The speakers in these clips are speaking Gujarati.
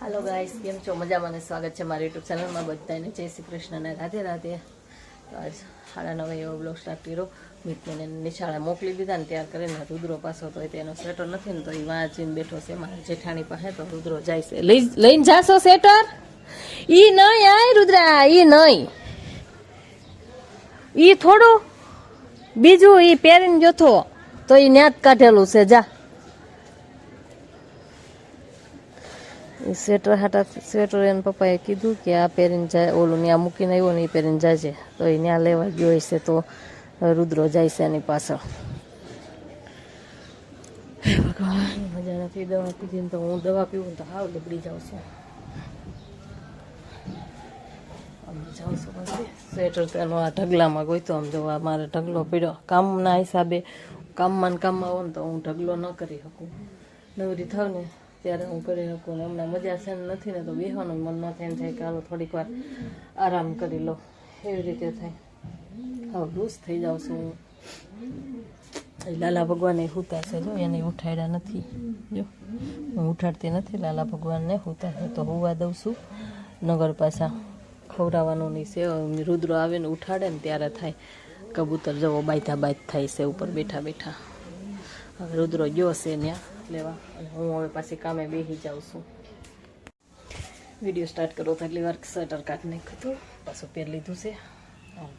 हेलो गाइस, केम छो? मजामां ने स्वागत है मारी यूट्यूब चैनल में। बधाने जय श्री कृष्ण ने राधे राधे। तो आज 9:30 एवो ब्लॉग स्टार्ट कर्यो। मितने निशाळे मोकली दीधा ने त्यार करीने रुद्रो पासो तो तेनो स्वेटर नथी ने तो ई वांचीने बैठो छे मारा जेठाणी पासे। तो रुद्रो जाय छे लईने जाशो स्वेटर? ई नहीं आय रुद्रा, ई नहीं, ई थोड़ो बीजू ई पेरीने जोथो तो ई न्यात काढेलुं छे। जा स्वेटर हाटा स्वेटर एन पप्पाए कीधुं के आ पेरीने जाय, ओલું ન્યા મૂકીને આવ્યો ને એ પહેરીને જાય છે તો એ ન્યા લેવા ગયો હશે તો रुद्रो જાય છે એની પાછળ। ભગવાન મજા નથી દવા પીધી ને તો હું દવા પીવું તો હાવ બગડી જાઉં છું। આમ જાઉં છું પછી સ્વેટર તેનો આ ઢગલામાં ગોઈતો આમ જો આ મારે ઢગલો પીડ્યો કામના હિસાબે કામમાં ને કામમાં આવું ને તો હું ઢગલો ન કરી શકું। નવરી થાવ ને ત્યારે હું કરી શકું ને હમણાં મજા છે નથી ને તો બેસવાનું મન ન થાય, થાય કે હાલો થોડીક વાર આરામ કરી લો, એવી રીતે થાય। હવે લૂઝ થઈ જાઉં છું હું। લાલા ભગવાન એ હુતા છે જો, એને ઉઠાડ્યા નથી, જો હું ઉઠાડતી નથી લાલા ભગવાનને, હુતા છે તો હુવા દઉં છું। નગર પાછા ખવડાવવાનું નહીં છે, રુદ્ર આવે ને ઉઠાડે ને ત્યારે થાય। કબૂતર જવો બાયધા બાય થાય છે ઉપર બેઠા બેઠા। હવે રુદ્રો ગયો છે ત્યાં લેવા અને હું હવે પાછી કામે બેસી જાઉં છું। વિડીયો સ્ટાર્ટ કરો તો એટલી વાર સ્વેટર કાઢી નાખ્યું હતું, પાછું પહેરી લીધું છે,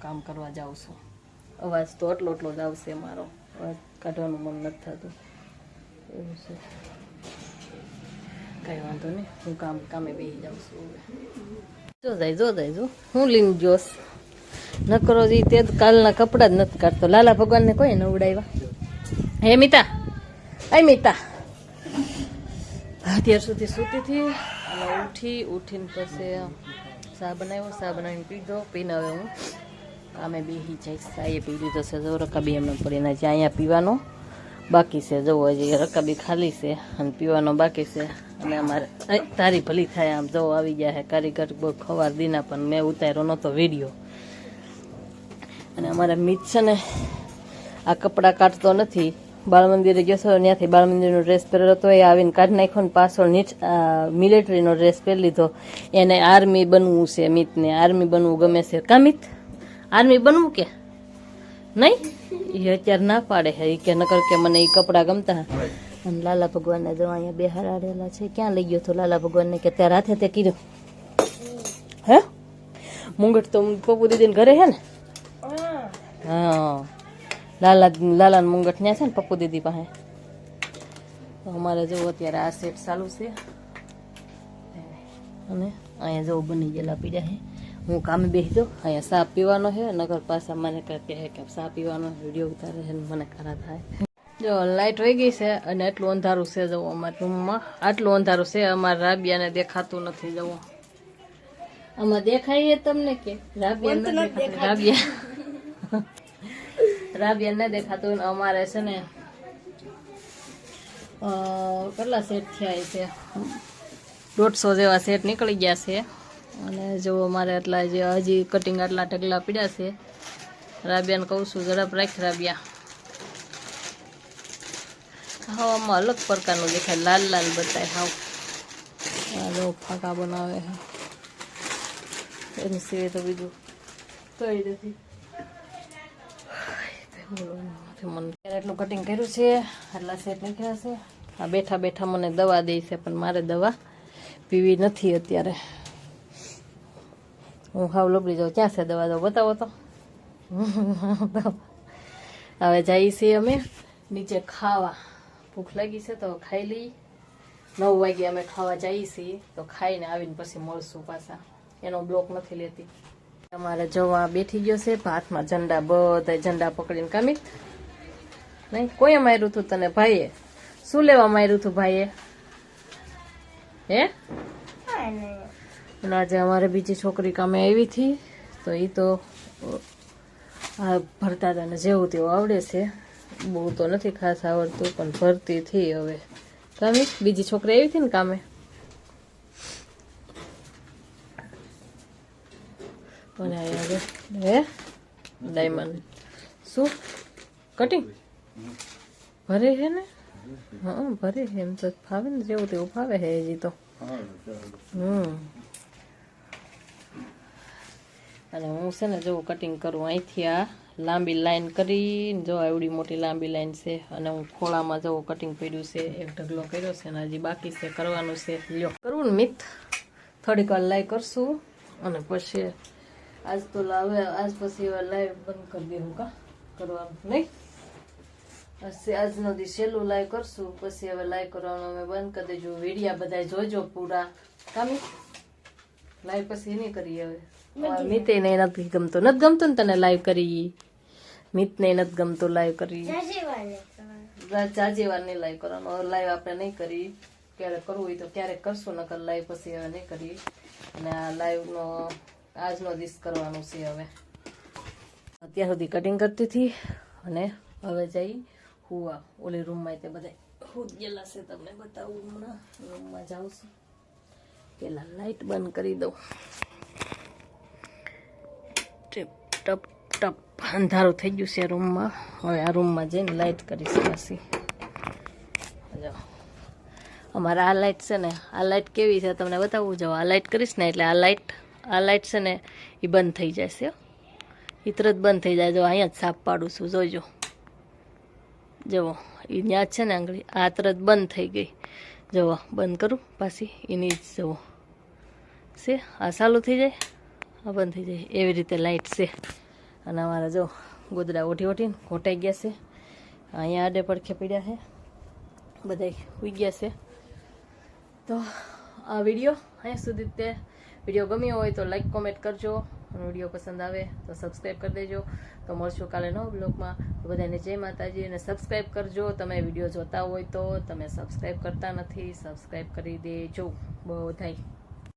કામ કરવા જાઉં છું। અવાજ તો એટલો જ આવશે મારો, અવાજ કાઢવાનું મન નથી થતું એવું છે। કંઈ વાંધો નહીં, હું કામે બેસી જાઉં છું હવે। જો હું લઈને જોશ ન કરો જી તે કાલના કપડાં જ નથી કાઢતો। લાલા ભગવાનને કોઈ નવડાવ્યા? હે મિતા, અય મિતા અત્યાર સુધી સૂતી હતી અને ઉઠીને પછી ચા બનાવ્યો, ચા બનાવીને પીધો, પીને હવે હું કામે બેસી જઈશ। ચાએ પી લીધો છે, જો રકાબી એમને પડીને છે, અહીંયા પીવાનો બાકી છે, જવો હજી રકાબી ખાલી છે અને પીવાનો બાકી છે। અને અમારે તારી ભલી થાય આમ જો આવી ગયા છે કારીગર બહુ ખવાર દીના, પણ મેં ઉતાર્યો નહોતો વિડીયો। અને અમારા મિત છે ને આ કપડાં કાઢતો નથી, બાળ મંદિરે ગયો છો ત્યાંથી બાળ મંદિરનો ડ્રેસ પહેરેલો હતો એ આવીને કાઢી નાખ્યો ને પાછળ મિલિટરીનો ડ્રેસ પહેરી લીધો। એને આર્મી બનવું છે, મિતને આર્મી બનવું ગમે છે। કા મિત, આર્મી બનવું કે નહીં? એ અત્યારે ના પાડે છે, એ કે નકર કે મને એ કપડાં ગમતા। અને લાલા ભગવાનને જો અહીંયા બે હરાડેલા છે, ક્યાં લઈ ગયો હતો લાલા ભગવાનને કે ત્યારે હાથે તે કીધું હે? મુંગટ તો પપ્પુ દીદીને ઘરે હે ને? હા, લાલા મુંગટ ત્યાં છે ને પપ્પુ દીદી પાસે। અમારે જો અત્યારે આ સેટ ચાલુ છે અને અહીંયા જો બની ગયેલા પીડ્યા છે। હું કામે બેસી જાઉં, અહીંયા ચા પીવાનો છે, નગર પાછા મને કહે કે ચા પીવાનો વિડીયો ઉતારે છે, મને ખરા થાય। જો લાઇટ વહી ગઈ છે અને એટલું અંધારું છે, જવું અમારા રૂમમાં આટલું અંધારું છે, અમારા રાબિયાને દેખાતું નથી। જવું આમાં દેખાય તમને કે રાબિયા ને દેખાતું ને અમારે છે ને કેટલા સેટ થયા છે, 150 જેવા સેટ નીકળી ગયા છે। અને જો અમારે એટલા જે હજી કટિંગ આટલા ઢગલા પીડ્યા છે। રાબિયાને કહું છું ઝડપ રાખ રાબિયા। હાવ આમાં અલગ પ્રકારનું દેખાય, લાલ લાલ બતાય હાવ। જો ફાંકા બનાવે છે, એની સિવાય તો બીજું કઈ નથી। એટલું કટિંગ કર્યું છે, આટલા સેટ નીકળ્યા છે। આ બેઠા બેઠા મને દવા દે છે, પણ મારે દવા પીવી નથી અત્યારે, હું હાવ લબડી જાઉં। ક્યાં છે દવા? દો બતાવો તો। હવે જઈએ છીએ અમે નીચે ખાવા, ભૂખ લાગી છે તો ખાઈ લઈ। 9 વાગે અમે ખાવા જઈએ છીએ, તો ખાઈને આવીને પછી મળશું પાછા, એનો બ્લોક નથી લેતી। અમારે જોવા બેઠી ગયો છે, હાથમાં ઝંડા, બધા ઝંડા પકડીને। કામિત નહીં, કોઈ માર્યું હતું તને? ભાઈએ શું લેવા માર્યું હતું ભાઈએ? હે? આજે અમારે બીજી છોકરી કામે આવી હતી તો એ તો આ ભરતા હતા ને જેવું તેવું આવડે છે, બહુ તો નથી ખાસ આવડતું પણ ભરતી થી હવે। કામે બીજી છોકરી આવી હતી ને કામે, અને હે ડાયમંડ શું કટિંગ ભરે છે ને? હા ભરે છે, એમ તો ફાવે ને, જેવું તેવું ફાવે છે હજી તો। અને હું છે ને જો કટિંગ કરું અહીંથી આ લાંબી લાઈન કરીને જો એવડી મોટી લાંબી લાઈન છે અને હું ખોળામાં જો કટિંગ કર્યું છે એક ઢગલો કર્યો છે અને હજી બાકી છે કરવાનું છે લ્યો કરવું ને મિત થોડીક વાર લાઈ કરશું અને પછી આજ તો હવે આજ પછી લાઈવ બંધ કરી દેવું કા કરવાનું નહીં આજનો દી સહેલું લાઈવ કરશું પછી હવે લાઈવ કરવાનું અમે બંધ કરી દેજો વિડીયા બધા જોજો પૂરા કામી લાઈવ પછી નહીં કરીએ હવે મિતે ને નથી ગમતું ને તને લાઈવ કરી મિત ને નથી ગમતું લાઈવ કરી જાજી વાર નહીં લાઈવ કરવાનું હવે લાઈવ આપણે નહીં કરી ક્યારેક કરવું હોય તો ક્યારેક કરશું નકર લાઈવ પછી હવે નહીં કરી અને આ લાઈવ નો આજનો દિવસ કરવાનું છે હવે અત્યાર સુધી કટિંગ કરતી હતી અને હવે જઈ હુવા ઓલી રૂમમાં તે બધા ખુદ ગયેલા છે તમને બતાવું હમણાં રૂમમાં જાઉં છું પેલા લાઈટ બંધ કરી દઉં ટપ ટપ અંધારું થઈ ગયું છે રૂમમાં હવે આ રૂમમાં જઈને લાઈટ કરીશ પછી અમારે આ લાઈટ છે ને આ લાઈટ કેવી છે તમને બતાવું જાઓ આ લાઈટ કરીશ ને એટલે આ લાઈટ છે ને એ બંધ થઈ જશે એ તરત બંધ થઈ જાય જો અહીંયા જ સાપ પાડું છું જોજો જુઓ એ ત્યાં છે ને આંગળી આ તરત બંધ થઈ ગઈ જુઓ બંધ કરું પાછી એની જ જુઓ છે આ ચાલુ થઈ જાય આ બંધ થઈ જાય એવી રીતે લાઈટ છે અને અમારા જો ગોદડા ઓઢીને ઘોટાઈ ગયા છે અહીંયા આડે પડખે પડ્યા છે બધા ઉઈ ગયા છે તો આ વિડીયો અહીંયા સુધી તે વિડીયો ગમ્યો હોય તો લાઈક કોમેન્ટ કરજો અને વિડીયો પસંદ આવે તો સબસ્ક્રાઈબ કરી દેજો તો મળશું કાલે નવા બ્લોગમાં બધાને જય માતાજી અને સબસ્ક્રાઈબ કરજો તમે વિડીયો જોતા હોય તો તમે સબસ્ક્રાઈબ કરતા નથી સબસ્ક્રાઈબ કરી દેજો બધાય